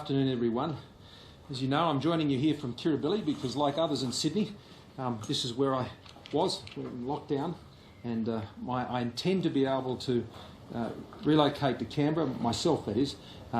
afternoon, everyone. As you know, I'm joining you here from Kirribilli because, like others in Sydney, this is where I was in lockdown, and I intend to be able to relocate to Canberra, myself that is,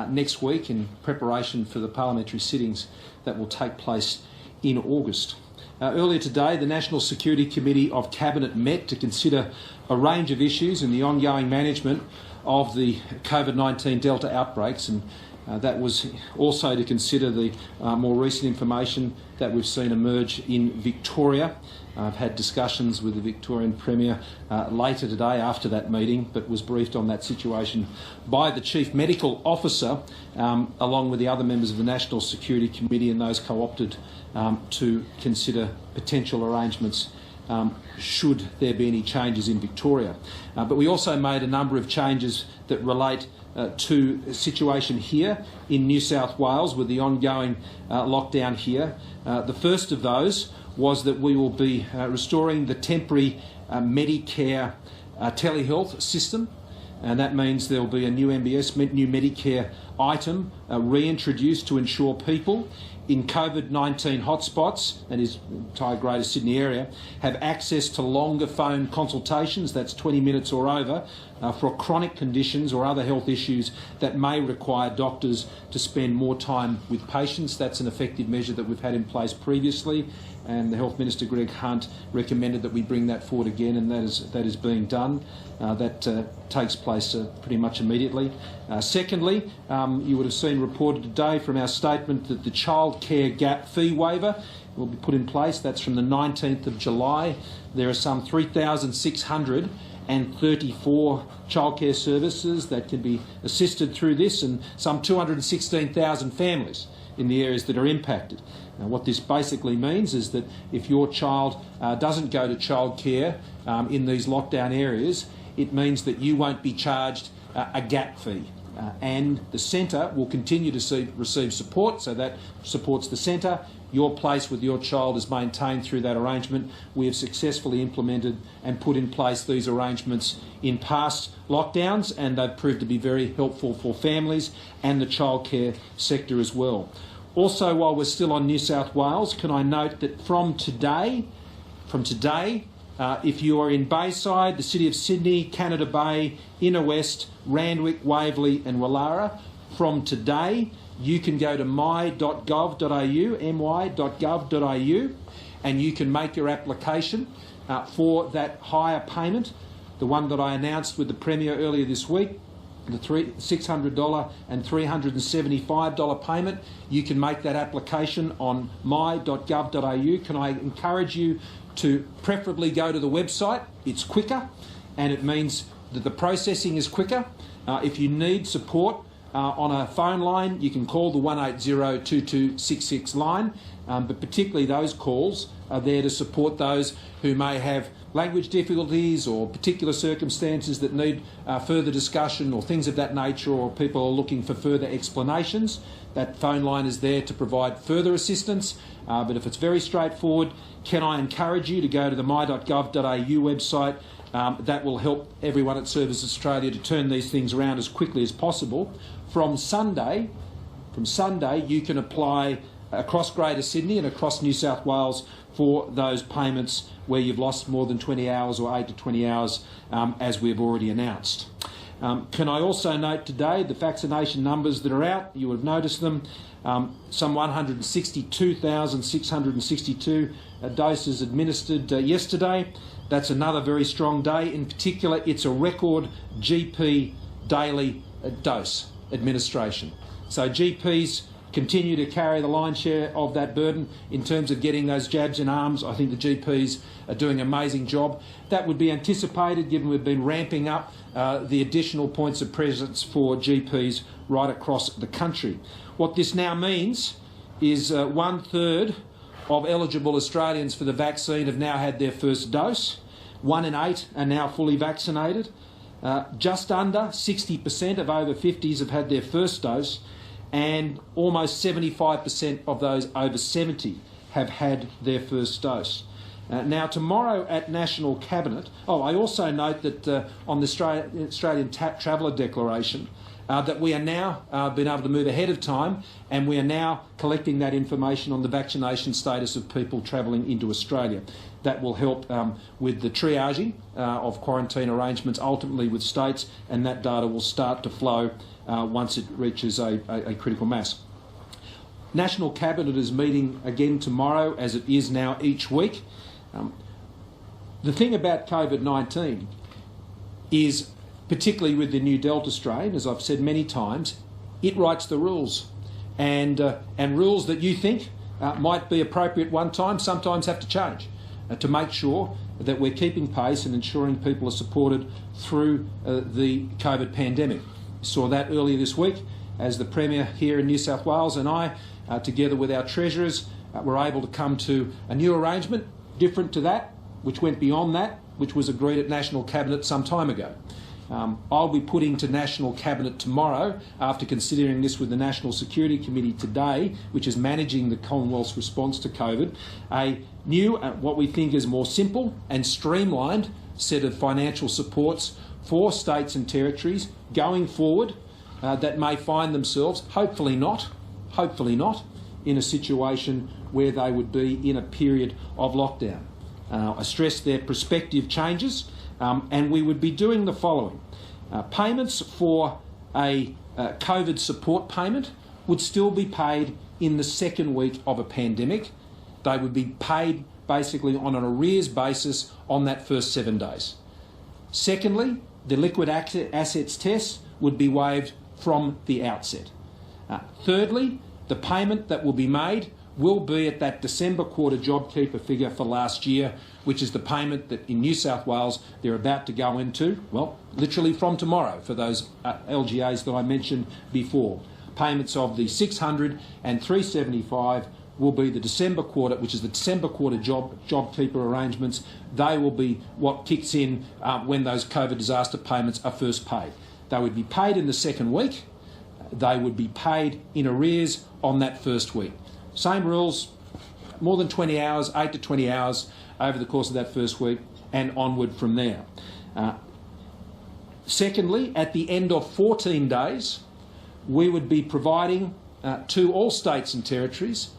next week in preparation for the parliamentary sittings that will take place in August. Earlier today, the National Security Committee of Cabinet met to consider a range of issues in the ongoing management of the COVID-19 Delta outbreaks, and that was also to consider the more recent information that we've seen emerge in Victoria. I've had discussions with the Victorian Premier later today after that meeting, but was briefed on that situation by the Chief Medical Officer, along with the other members of the National Security Committee and those co-opted to consider potential arrangements should there be any changes in Victoria. But we also made a number of changes that relate to a situation here in New South Wales with the ongoing lockdown here. The first of those was that we will be restoring the temporary Medicare telehealth system, and that means there will be a new MBS, new Medicare item reintroduced to ensure people in COVID-19 hotspots, that is the entire Greater Sydney area, have access to longer phone consultations, that's 20 minutes or over, for chronic conditions or other health issues that may require doctors to spend more time with patients. That's an effective measure that we've had in place previously, and the Health Minister Greg Hunt recommended that we bring that forward again, and that is being done. That takes place pretty much immediately. Secondly, you would have seen reported today from our statement that the childcare gap fee waiver will be put in place. That's from the 19th of July. There are some 3,634 childcare services that can be assisted through this, and some 216,000 families in the areas that are impacted. Now, what this basically means is that if your child doesn't go to childcare in these lockdown areas, it means that you won't be charged a gap fee. And the centre will continue to receive support, so that supports the centre. Your place with your child is maintained through that arrangement. We have successfully implemented and put in place these arrangements in past lockdowns, and they've proved to be very helpful for families and the childcare sector as well. Also, while we're still on New South Wales, can I note that from today, if you are in Bayside, the City of Sydney, Canada Bay, Inner West, Randwick, Waverley and Wallara, from today you can go to my.gov.au, and you can make your application for that higher payment, the one that I announced with the Premier earlier this week, the $600 and $375 payment. You can make that application on my.gov.au. Can I encourage you to preferably go to the website? It's quicker, and it means that the processing is quicker. If you need support on a phone line, you can call the 180-2266 line, but particularly those calls are there to support those who may have language difficulties or particular circumstances that need further discussion or things of that nature, or people are looking for further explanations. That phone line is there to provide further assistance, but if it's very straightforward, can I encourage you to go to the my.gov.au website? That will help everyone at Service Australia to turn these things around as quickly as possible. From Sunday, you can apply across Greater Sydney and across New South Wales for those payments where you've lost more than 20 hours or 8 to 20 hours, as we've already announced. Can I also note today the vaccination numbers that are out? You would have noticed them. Some 162,662 doses administered yesterday. That's another very strong day. In particular, it's a record GP daily dose administration. So GPs continue to carry the lion's share of that burden in terms of getting those jabs in arms. I think the GPs are doing an amazing job. That would be anticipated given we've been ramping up the additional points of presence for GPs right across the country. What this now means is 1/3 of eligible Australians for the vaccine have now had their first dose. 1 in 8 are now fully vaccinated. Just under 60% of over 50s have had their first dose, and almost 75% of those over 70 have had their first dose. Now, tomorrow at National Cabinet... I also note that on the Australian Traveller Declaration, that we are now been able to move ahead of time, and we are now collecting that information on the vaccination status of people travelling into Australia. That will help with the triaging of quarantine arrangements ultimately with states, and that data will start to flow once it reaches a critical mass. National Cabinet is meeting again tomorrow, as it is now each week. The thing about COVID-19 is, particularly with the new Delta strain, as I've said many times, it writes the rules. And rules that you think might be appropriate one time sometimes have to change to make sure that we're keeping pace and ensuring people are supported through the COVID pandemic. We saw that earlier this week as the Premier here in New South Wales and I, together with our Treasurers, were able to come to a new arrangement different to that, which went beyond that, which was agreed at National Cabinet some time ago. I'll be putting to National Cabinet tomorrow, after considering this with the National Security Committee today, which is managing the Commonwealth's response to COVID, a new, what we think is more simple and streamlined set of financial supports for states and territories going forward that may find themselves, hopefully not, in a situation where they would be in a period of lockdown. I stress their prospective changes, and we would be doing the following. Payments for a COVID support payment would still be paid in the second week of a pandemic. They would be paid basically on an arrears basis on that first 7 days. Secondly, the liquid assets test would be waived from the outset. Thirdly, the payment that will be made will be at that December quarter JobKeeper figure for last year, which is the payment that in New South Wales they're about to go into, well, literally from tomorrow for those LGAs that I mentioned before. Payments of the $600 and $375 will be the December quarter, which is the December quarter JobKeeper arrangements. They will be what kicks in when those COVID disaster payments are first paid. They would be paid in the second week. They would be paid in arrears on that first week. Same rules, more than 20 hours, 8 to 20 hours over the course of that first week and onward from there. Secondly, at the end of 14 days, we would be providing to all states and territories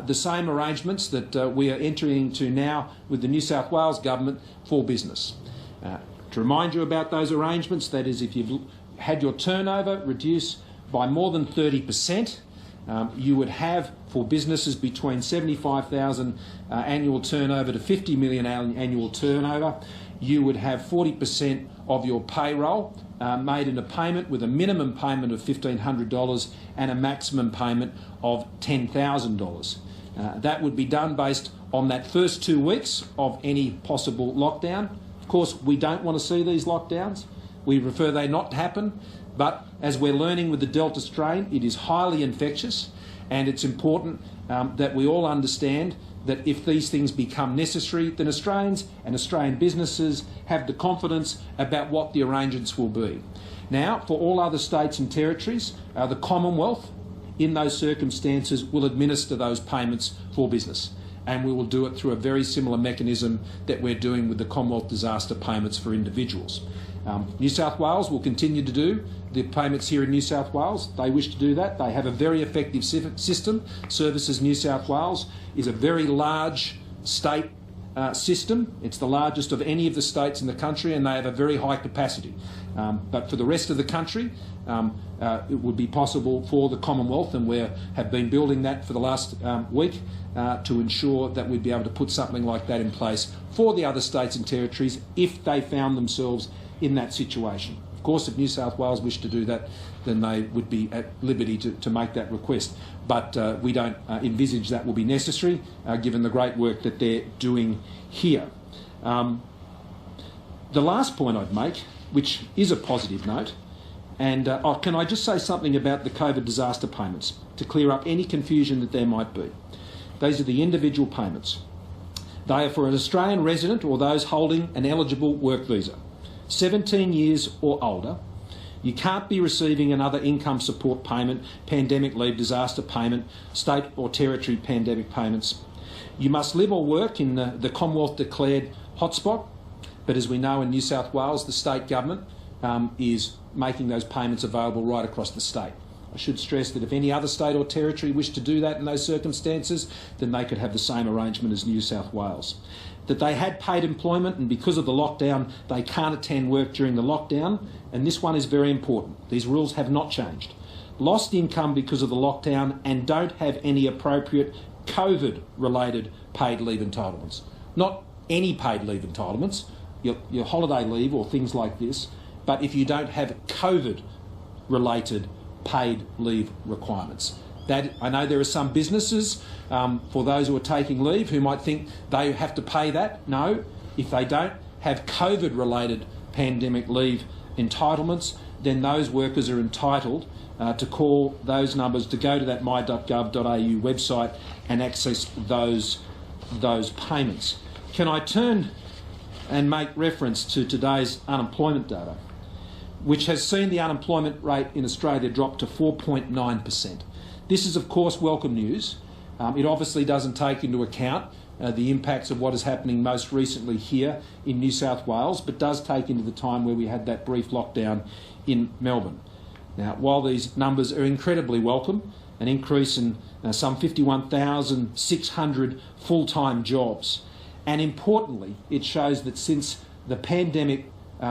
the same arrangements that we are entering into now with the New South Wales Government for business. To remind you about those arrangements, that is, if you've had your turnover reduced by more than 30%, you would have, for businesses between 75,000 annual turnover to 50 million annual turnover, you would have 40% of your payroll made in a payment with a minimum payment of $1,500 and a maximum payment of $10,000. That would be done based on that first 2 weeks of any possible lockdown. Of course, we don't want to see these lockdowns. We prefer they not happen. But as we're learning with the Delta strain, it is highly infectious, and it's important that we all understand that if these things become necessary, then Australians and Australian businesses have the confidence about what the arrangements will be. Now, for all other states and territories, the Commonwealth, in those circumstances, will administer those payments for business. And we will do it through a very similar mechanism that we're doing with the Commonwealth disaster payments for individuals. New South Wales will continue to do the payments here in New South Wales. They wish to do that. They have a very effective system. Services New South Wales is a very large state system. It's the largest of any of the states in the country, and they have a very high capacity. But for the rest of the country, it would be possible for the Commonwealth, and we have been building that for the last week, to ensure that we'd be able to put something like that in place for the other states and territories if they found themselves in that situation. Of course, if New South Wales wished to do that, then they would be at liberty to make that request. But we don't envisage that will be necessary, given the great work that they're doing here. The last point I'd make, which is a positive note, and can I just say something about the COVID disaster payments to clear up any confusion that there might be? These are the individual payments. They are for an Australian resident or those holding an eligible work visa, 17 years or older. You can't be receiving another income support payment, pandemic leave, disaster payment, state or territory pandemic payments. You must live or work in the Commonwealth declared hotspot, but as we know in New South Wales, the state government is making those payments available right across the state. I should stress that if any other state or territory wished to do that in those circumstances, then they could have the same arrangement as New South Wales. That they had paid employment and because of the lockdown they can't attend work during the lockdown, and this one is very important. These rules have not changed. Lost income because of the lockdown and don't have any appropriate COVID-related paid leave entitlements. Not any paid leave entitlements, your holiday leave or things like this, but if you don't have COVID-related paid leave requirements. That, I know there are some businesses, for those who are taking leave, who might think they have to pay that. No, if they don't have COVID-related pandemic leave entitlements, then those workers are entitled to call those numbers, to go to that my.gov.au website and access those payments. Can I turn and make reference to today's unemployment data, which has seen the unemployment rate in Australia drop to 4.9%. This is, of course, welcome news. It obviously doesn't take into account the impacts of what is happening most recently here in New South Wales, but does take into the time where we had that brief lockdown in Melbourne. Now, while these numbers are incredibly welcome, an increase in some 51,600 full-time jobs, and importantly, it shows that since the pandemic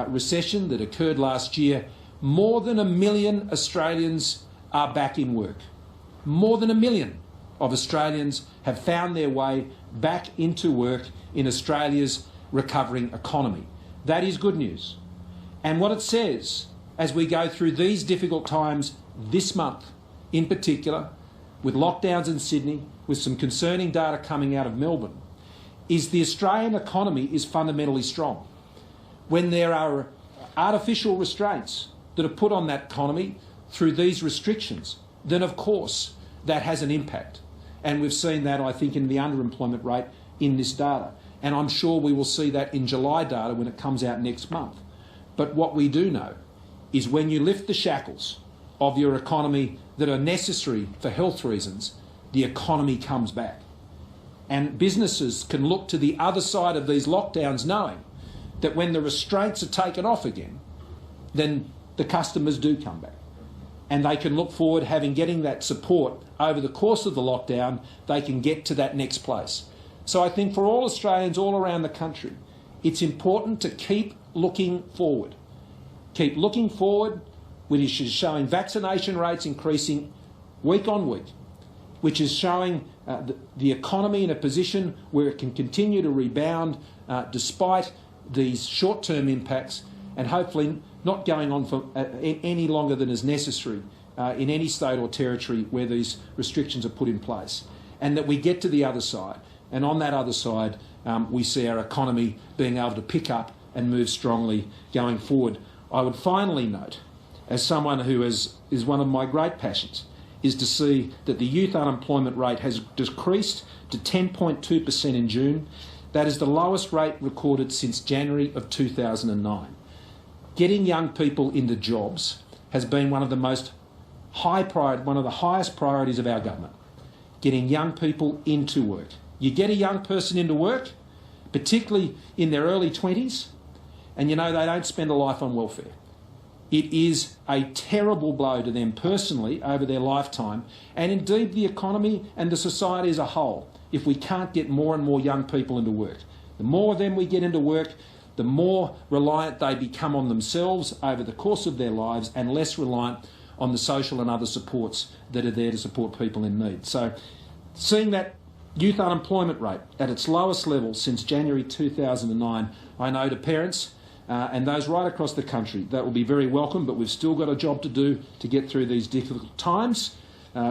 recession that occurred last year, more than 1 million Australians are back in work. More than 1 million of Australians have found their way back into work in Australia's recovering economy. That is good news. And what it says, as we go through these difficult times this month, in particular, with lockdowns in Sydney, with some concerning data coming out of Melbourne, is the Australian economy is fundamentally strong. When there are artificial restraints that are put on that economy through these restrictions, then of course that has an impact. And we've seen that, I think, in the underemployment rate in this data. And I'm sure we will see that in July data when it comes out next month. But what we do know is when you lift the shackles of your economy that are necessary for health reasons, the economy comes back. And businesses can look to the other side of these lockdowns knowing that when the restraints are taken off again, then the customers do come back. And they can look forward, getting that support over the course of the lockdown, they can get to that next place. So I think for all Australians all around the country, it's important to keep looking forward. Keep looking forward, which is showing vaccination rates increasing week on week, which is showing the economy in a position where it can continue to rebound despite these short-term impacts, and hopefully not going on for any longer than is necessary in any state or territory where these restrictions are put in place. And that we get to the other side, and on that other side we see our economy being able to pick up and move strongly going forward. I would finally note, as someone who is one of my great passions, is to see that the youth unemployment rate has decreased to 10.2% in June. That is the lowest rate recorded since January of 2009. Getting young people into jobs has been one of the highest priorities of our government. Getting young people into work. You get a young person into work, particularly in their early 20s, and you know they don't spend a life on welfare. It is a terrible blow to them personally over their lifetime, and indeed the economy and the society as a whole, if we can't get more and more young people into work. The more of them we get into work, the more reliant they become on themselves over the course of their lives and less reliant on the social and other supports that are there to support people in need. So seeing that youth unemployment rate at its lowest level since January 2009, I know to parents and those right across the country, that will be very welcome, but we've still got a job to do to get through these difficult times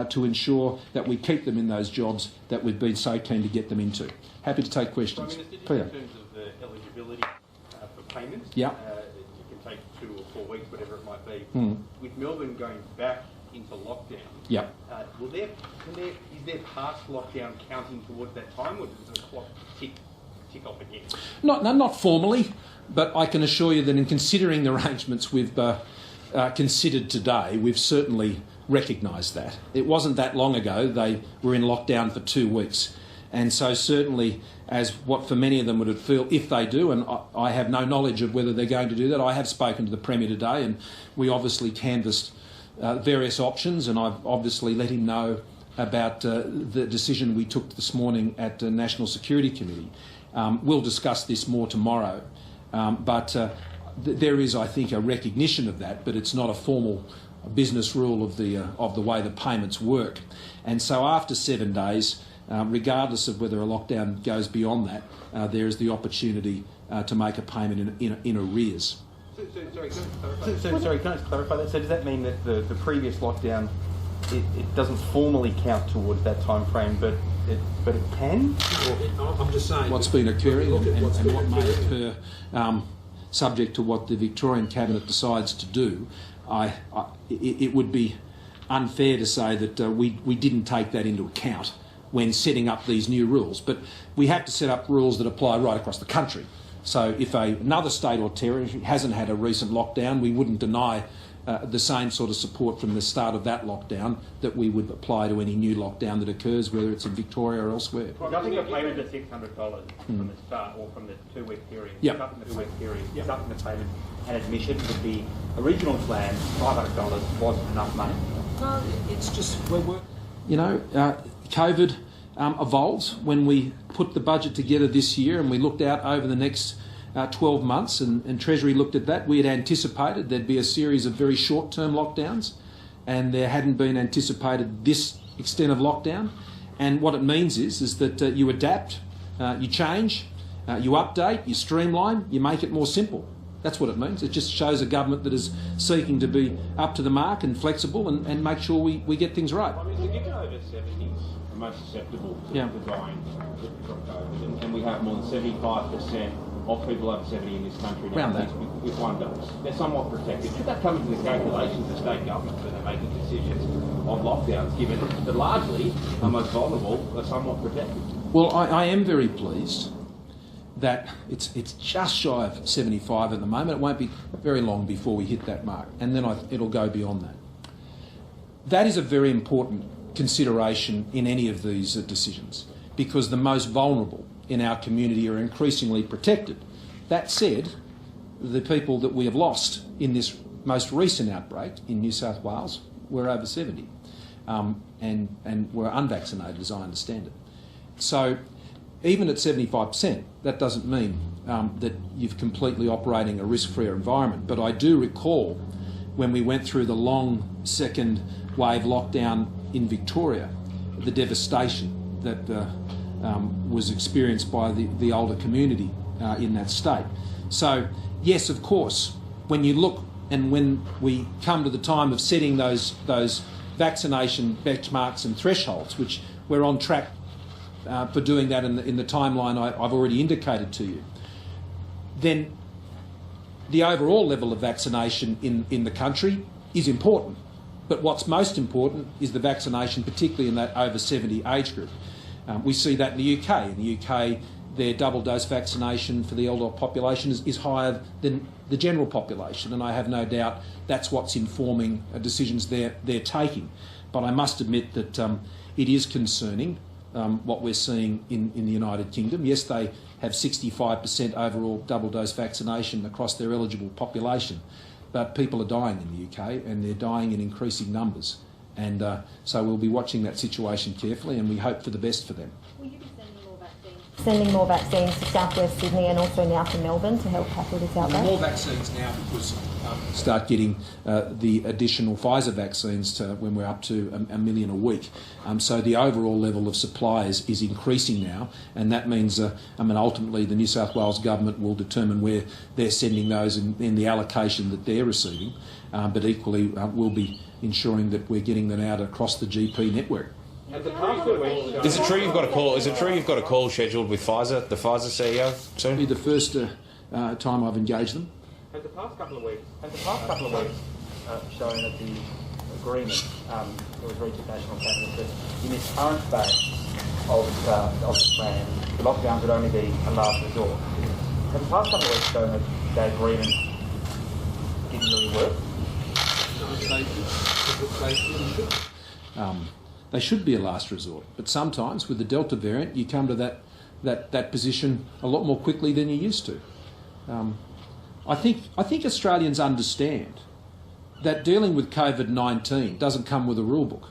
to ensure that we keep them in those jobs that we've been so keen to get them into. Happy to take questions. Well, in terms of the eligibility for payments, yeah. It can take 2 or 4 weeks, whatever it might be. With Melbourne going back into lockdown, yeah. Is there past lockdown counting towards that time, or does the clock tick off again? Not formally, but I can assure you that in considering the arrangements we've considered today, we've certainly recognised that. It wasn't that long ago they were in lockdown for 2 weeks. And so certainly, as what for many of them would feel if they do, and I have no knowledge of whether they're going to do that. I have spoken to the Premier today, and we obviously canvassed various options, and I've obviously let him know about the decision we took this morning at the National Security Committee. We'll discuss this more tomorrow, but there is, I think, a recognition of that, but it's not a formal business rule of the way the payments work. And so after 7 days, regardless of whether a lockdown goes beyond that, there is the opportunity to make a payment in arrears. Sorry, can I just clarify that? So does that mean that the previous lockdown, it doesn't formally count towards that time frame, but it can? I'm just saying what's been occurring and what may occur, subject to what the Victorian Cabinet decides to do. It would be unfair to say that we didn't take that into account when setting up these new rules. But we have to set up rules that apply right across the country. So if another state or territory hasn't had a recent lockdown, we wouldn't deny the same sort of support from the start of that lockdown that we would apply to any new lockdown that occurs, whether it's in Victoria or elsewhere. Nothing the payment of $600 from the start or from the 2-week period. Yep. Nothing the 2-week period. Yep. Nothing the payment and admission with the original plan, $500 wasn't enough money. No, it's just COVID evolves. When we put the budget together this year and we looked out over the next 12 months and Treasury looked at that, we had anticipated there'd be a series of very short-term lockdowns, and there hadn't been anticipated this extent of lockdown. And what it means is that you adapt, you change, you update, you streamline, you make it more simple. That's what it means. It just shows a government that is seeking to be up to the mark and flexible and make sure we get things right. I mean, to get over 70s are most susceptible to dying from COVID, and we have more than 75% of people over 70 in this country now with one dose. They're somewhat protected. Should that come into the calculations of state governments when they're making decisions on lockdowns, given that largely the most vulnerable are somewhat protected? Well, I am very pleased that it's just shy of 75 at the moment. It won't be very long before we hit that mark, and then it'll go beyond that. That is a very important consideration in any of these decisions, because the most vulnerable in our community are increasingly protected. That said, the people that we have lost in this most recent outbreak in New South Wales were over 70 and were unvaccinated, as I understand it. So even at 75%, that doesn't mean that you're completely operating a risk-free environment. But I do recall when we went through the long second wave lockdown in Victoria, the devastation that was experienced by the older community in that state. So, yes, of course, when you look and when we come to the time of setting those vaccination benchmarks and thresholds, which we're on track for doing that in the timeline I've already indicated to you, then the overall level of vaccination in the country is important. But what's most important is the vaccination, particularly in that over 70 age group. We see that in the UK. In the UK, their double dose vaccination for the elder population is higher than the general population, and I have no doubt that's what's informing decisions they're taking. But I must admit that it is concerning what we're seeing in the United Kingdom. Yes, they have 65% overall double dose vaccination across their eligible population, but people are dying in the UK, and they're dying in increasing numbers. And so we'll be watching that situation carefully, and we hope for the best for them. Will you be sending more vaccines to South West Sydney and also now to Melbourne to help tackle this outbreak? More vaccines now because start getting the additional Pfizer vaccines when we're up to 1 million a week. So the overall level of supply is increasing now, and that means ultimately the New South Wales government will determine where they're sending those in the allocation that they're receiving, but equally we'll be ensuring that we're getting them out across the GP network. Is it true you've got a call? Is it true you've got a call scheduled with Pfizer, the Pfizer CEO soon? It'll be the first time I've engaged them. Has the past couple of weeks shown that the agreement that was reached at National Cabinet that in its current phase of the plan, the lockdowns would only be a last resort? Has the past couple of weeks shown that that agreement didn't really work? they should be a last resort. But sometimes with the Delta variant, you come to that position a lot more quickly than you used to. I think Australians understand that dealing with COVID-19 doesn't come with a rule book.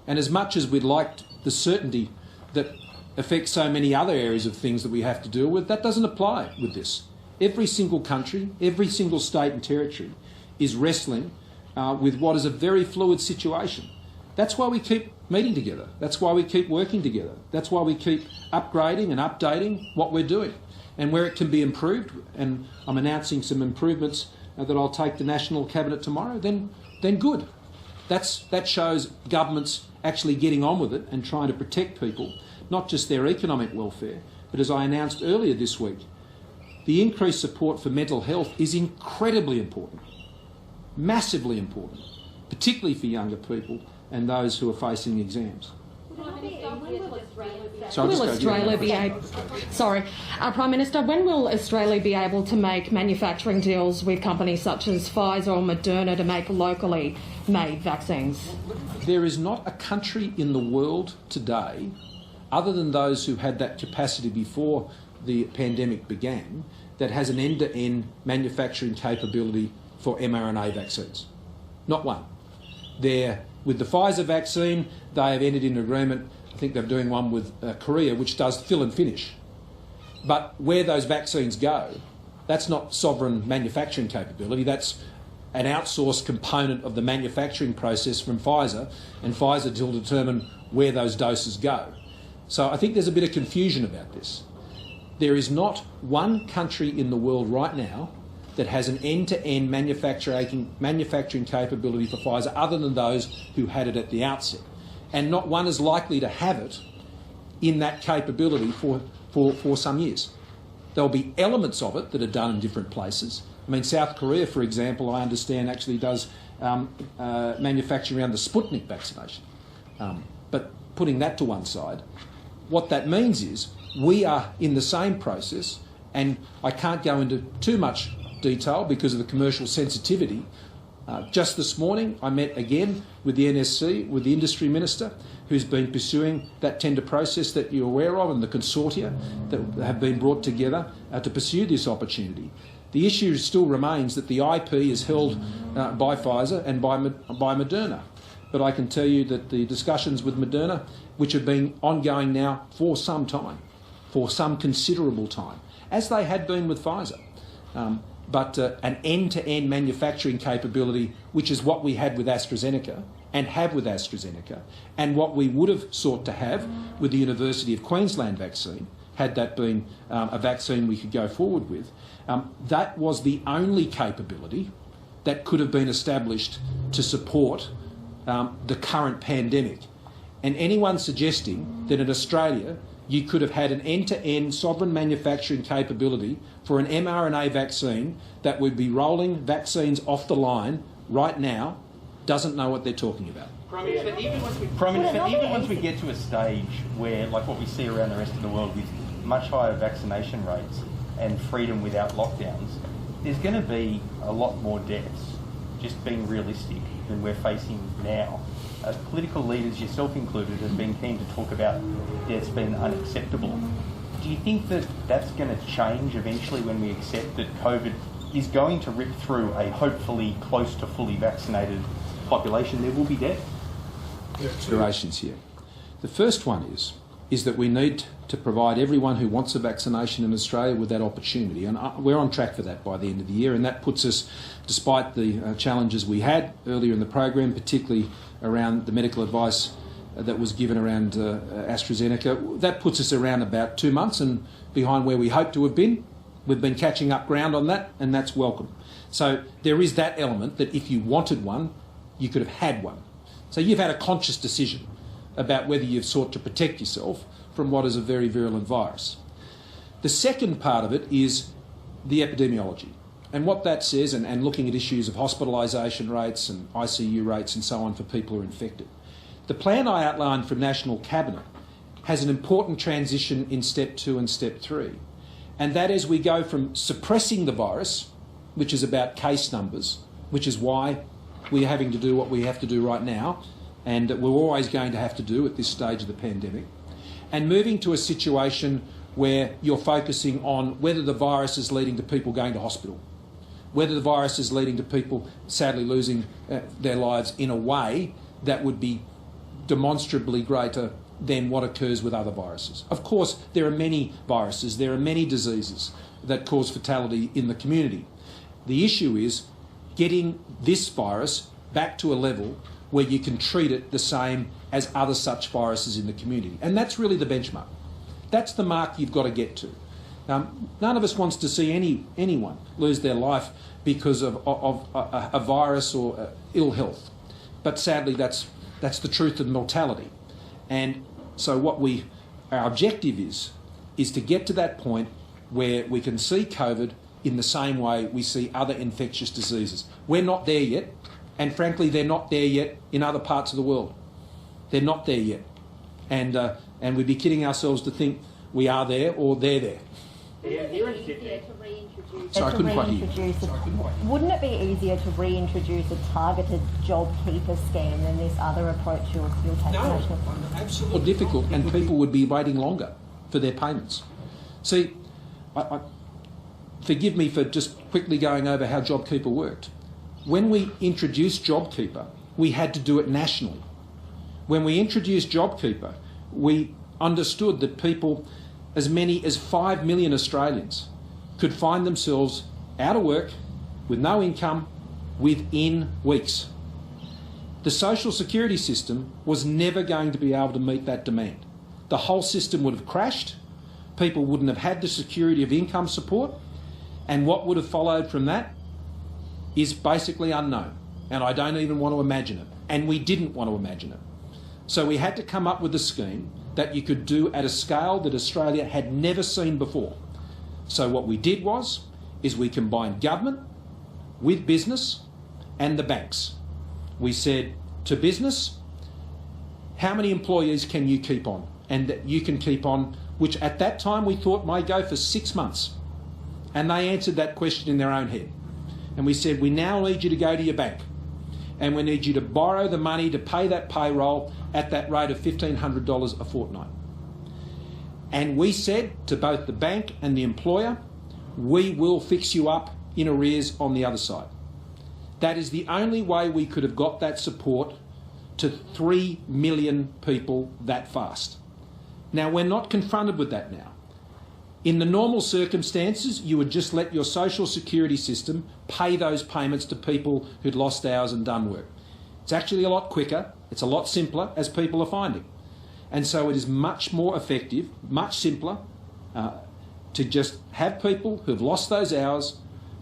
And as much as we'd like the certainty that affects so many other areas of things that we have to deal with, that doesn't apply with this. Every single country, every single state and territory is wrestling with what is a very fluid situation. That's why we keep meeting together. That's why we keep working together. That's why we keep upgrading and updating what we're doing. And where it can be improved, and I'm announcing some improvements that I'll take to National Cabinet tomorrow, then good. That shows governments actually getting on with it and trying to protect people, not just their economic welfare, but as I announced earlier this week, the increased support for mental health is incredibly important, massively important, particularly for younger people and those who are facing exams. Prime Minister, when will Australia be able to make manufacturing deals with companies such as Pfizer or Moderna to make locally made vaccines? There is not a country in the world today, other than those who had that capacity before the pandemic began, that has an end-to-end manufacturing capability for mRNA vaccines. Not one. With the Pfizer vaccine, they have entered into agreement. I think they're doing one with Korea, which does fill and finish. But where those vaccines go, that's not sovereign manufacturing capability. That's an outsourced component of the manufacturing process from Pfizer, and Pfizer will determine where those doses go. So I think there's a bit of confusion about this. There is not one country in the world right now that has an end-to-end manufacturing capability for Pfizer other than those who had it at the outset. And not one is likely to have it in that capability for some years. There'll be elements of it that are done in different places. I mean, South Korea, for example, I understand actually does manufacturing around the Sputnik vaccination. But putting that to one side, what that means is we are in the same process, and I can't go into too much detail because of the commercial sensitivity. Just this morning I met again with the NSC, with the Industry Minister, who's been pursuing that tender process that you're aware of and the consortia that have been brought together to pursue this opportunity. The issue still remains that the IP is held by Pfizer and by Moderna. But I can tell you that the discussions with Moderna, which have been ongoing now for some time, for some considerable time, as they had been with Pfizer, but an end-to-end manufacturing capability, which is what we had with AstraZeneca and have with AstraZeneca, and what we would have sought to have with the University of Queensland vaccine, had that been a vaccine we could go forward with. That was the only capability that could have been established to support the current pandemic. And anyone suggesting that in Australia you could have had an end-to-end sovereign manufacturing capability for an mRNA vaccine that would be rolling vaccines off the line right now doesn't know what they're talking about. Prime Minister, even once we get to a stage where, like what we see around the rest of the world with much higher vaccination rates and freedom without lockdowns, there's going to be a lot more deaths, just being realistic, than we're facing now. Political leaders, yourself included, have been keen to talk about deaths being unacceptable. Do you think that that's going to change eventually when we accept that COVID is going to rip through a hopefully close to fully vaccinated population? There will be death? Considerations here. The first one is that we need to provide everyone who wants a vaccination in Australia with that opportunity, and we're on track for that by the end of the year, and that puts us, despite the challenges we had earlier in the program, particularly around the medical advice that was given around AstraZeneca, that puts us around about 2 months and behind where we hoped to have been. We've been catching up ground on that, and that's welcome. So there is that element that if you wanted one, you could have had one. So you've had a conscious decision about whether you've sought to protect yourself from what is a very virulent virus. The second part of it is the epidemiology. And what that says, and looking at issues of hospitalisation rates and ICU rates and so on for people who are infected. The plan I outlined from National Cabinet has an important transition in Step 2 and Step 3. And that is we go from suppressing the virus, which is about case numbers, which is why we're having to do what we have to do right now, and we're always going to have to do at this stage of the pandemic, and moving to a situation where you're focusing on whether the virus is leading to people going to hospital, whether the virus is leading to people sadly losing their lives in a way that would be demonstrably greater than what occurs with other viruses. Of course, there are many viruses, there are many diseases that cause fatality in the community. The issue is getting this virus back to a level where you can treat it the same as other such viruses in the community. And that's really the benchmark. That's the mark you've got to get to. None of us wants to see anyone lose their life because of a virus or ill health. But sadly, that's the truth of mortality. And so our objective is to get to that point where we can see COVID in the same way we see other infectious diseases. We're not there yet, and frankly, they're not there yet in other parts of the world. They're not there yet. And we'd be kidding ourselves to think we are there or they're there. Sorry, I couldn't quite hear you. Wouldn't it be easier to reintroduce a targeted JobKeeper scheme than this other approach you're taking? No, absolutely. More difficult, and people would be waiting longer for their payments. See, forgive me for just quickly going over how JobKeeper worked. When we introduced JobKeeper, we had to do it nationally. When we introduced JobKeeper, we understood that people, as many as 5 million Australians, could find themselves out of work with no income within weeks. The social security system was never going to be able to meet that demand. The whole system would have crashed, people wouldn't have had the security of income support, and what would have followed from that is basically unknown. And I don't even want to imagine it. And we didn't want to imagine it. So we had to come up with a scheme that you could do at a scale that Australia had never seen before. So what we did is we combined government with business and the banks. We said to business, how many employees can you keep on? And that you can keep on, which at that time we thought might go for 6 months. And they answered that question in their own head. And we said, we now need you to go to your bank and we need you to borrow the money to pay that payroll at that rate of $1,500 a fortnight. And we said to both the bank and the employer, we will fix you up in arrears on the other side. That is the only way we could have got that support to 3 million people that fast. Now, we're not confronted with that now. In the normal circumstances, you would just let your social security system pay those payments to people who'd lost hours and done work. It's actually a lot quicker, it's a lot simpler, as people are finding. And so it is much more effective, much simpler, to just have people who've lost those hours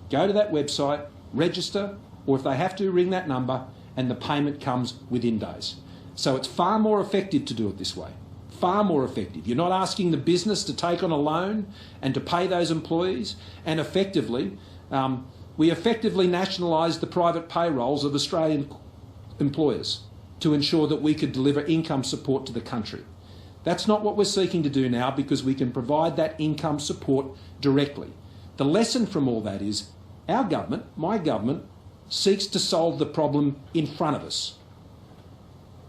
go to that website, register, or if they have to, ring that number, and the payment comes within days. So it's far more effective to do it this way. Far more effective. You're not asking the business to take on a loan and to pay those employees, and effectively, we effectively nationalised the private payrolls of Australian employers to ensure that we could deliver income support to the country. That's not what we're seeking to do now, because we can provide that income support directly. The lesson from all that is our government, my government, seeks to solve the problem in front of us.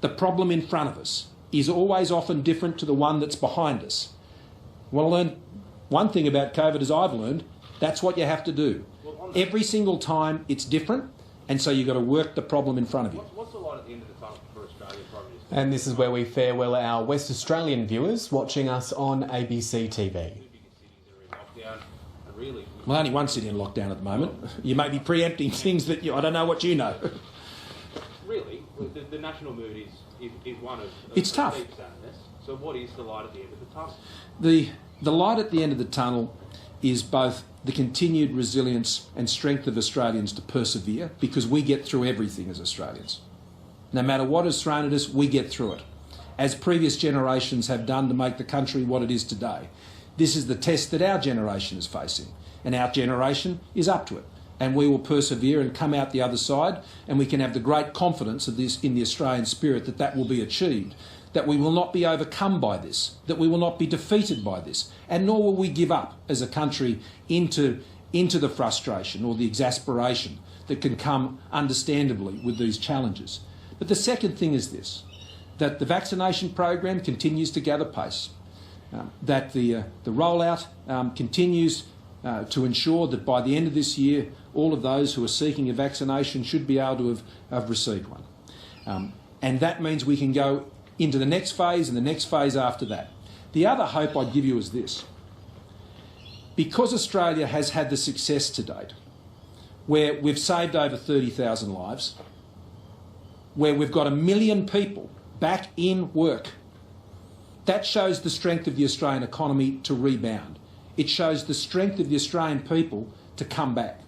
The problem in front of us is always often different to the one that's behind us. Well, I learned one thing about COVID, as I've learned, that's what you have to do. Every single time it's different, and so you've got to work the problem in front of you. What's the light at the end of the tunnel for Australia, Prime Minister? And this is where we farewell our West Australian viewers watching us on ABC TV. Well, only one city in lockdown at the moment. You may be preempting things that I don't know what you know. Really, the national mood is one of it's tough. Deep sadness. So what is the light at the end of the tunnel? The light at the end of the tunnel is both the continued resilience and strength of Australians to persevere, because we get through everything as Australians. No matter what is thrown at us, we get through it, as previous generations have done to make the country what it is today. This is the test that our generation is facing, and our generation is up to it. And we will persevere and come out the other side, and we can have the great confidence of this in the Australian spirit that will be achieved, that we will not be overcome by this, that we will not be defeated by this, and nor will we give up as a country into the frustration or the exasperation that can come understandably with these challenges. But the second thing is this, that the vaccination program continues to gather pace, that the rollout continues to ensure that by the end of this year, all of those who are seeking a vaccination should be able to have received one. And that means we can go into the next phase and the next phase after that. The other hope I'd give you is this. Because Australia has had the success to date, where we've saved over 30,000 lives, where we've got 1 million people back in work, that shows the strength of the Australian economy to rebound. It shows the strength of the Australian people to come back.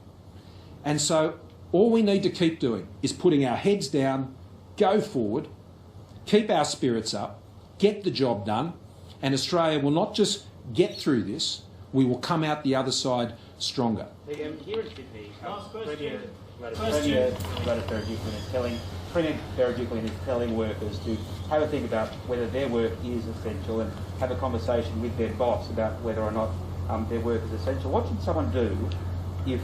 And so all we need to keep doing is putting our heads down, go forward, keep our spirits up, get the job done, and Australia will not just get through this, we will come out the other side stronger. Here in Sydney, Premier Berejiklian is telling workers to have a think about whether their work is essential and have a conversation with their boss about whether or not their work is essential. What should someone do if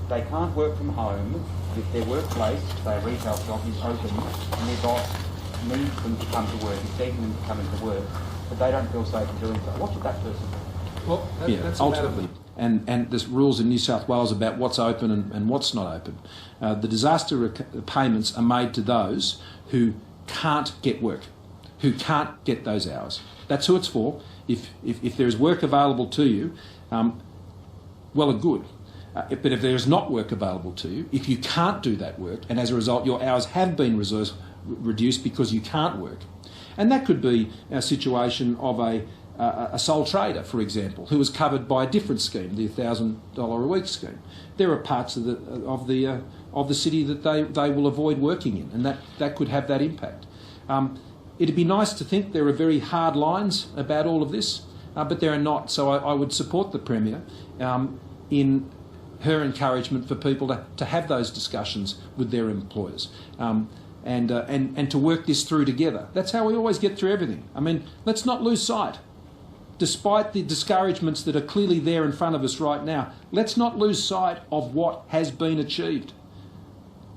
they can't work from home, if their workplace, say a retail shop, is open and their boss needs them to come to work, is begging them to come into work, but they don't feel safe in doing so? What should that person do? Well, that's ultimately, and there's rules in New South Wales about what's open and what's not open. The disaster payments are made to those who can't get work, who can't get those hours. That's who it's for. If there is work available to you, well and good. But if there is not work available to you, if you can't do that work, and as a result your hours have been reduced because you can't work, and that could be a situation of a sole trader, for example, who is covered by a different scheme, the $1,000 a week scheme. There are parts of the city that they will avoid working in, and that could have that impact. It'd be nice to think there are very hard lines about all of this, but there are not. So I would support the Premier in her encouragement for people to have those discussions with their employers. And to work this through together. That's how we always get through everything. I mean, let's not lose sight. Despite the discouragements that are clearly there in front of us right now, let's not lose sight of what has been achieved.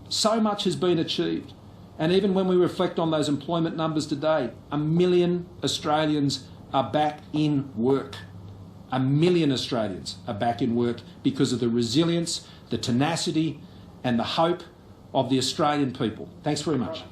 So much has been achieved. And even when we reflect on those employment numbers today, 1 million Australians are back in work. 1 million Australians are back in work because of the resilience, the tenacity and the hope of the Australian people. Thanks very much.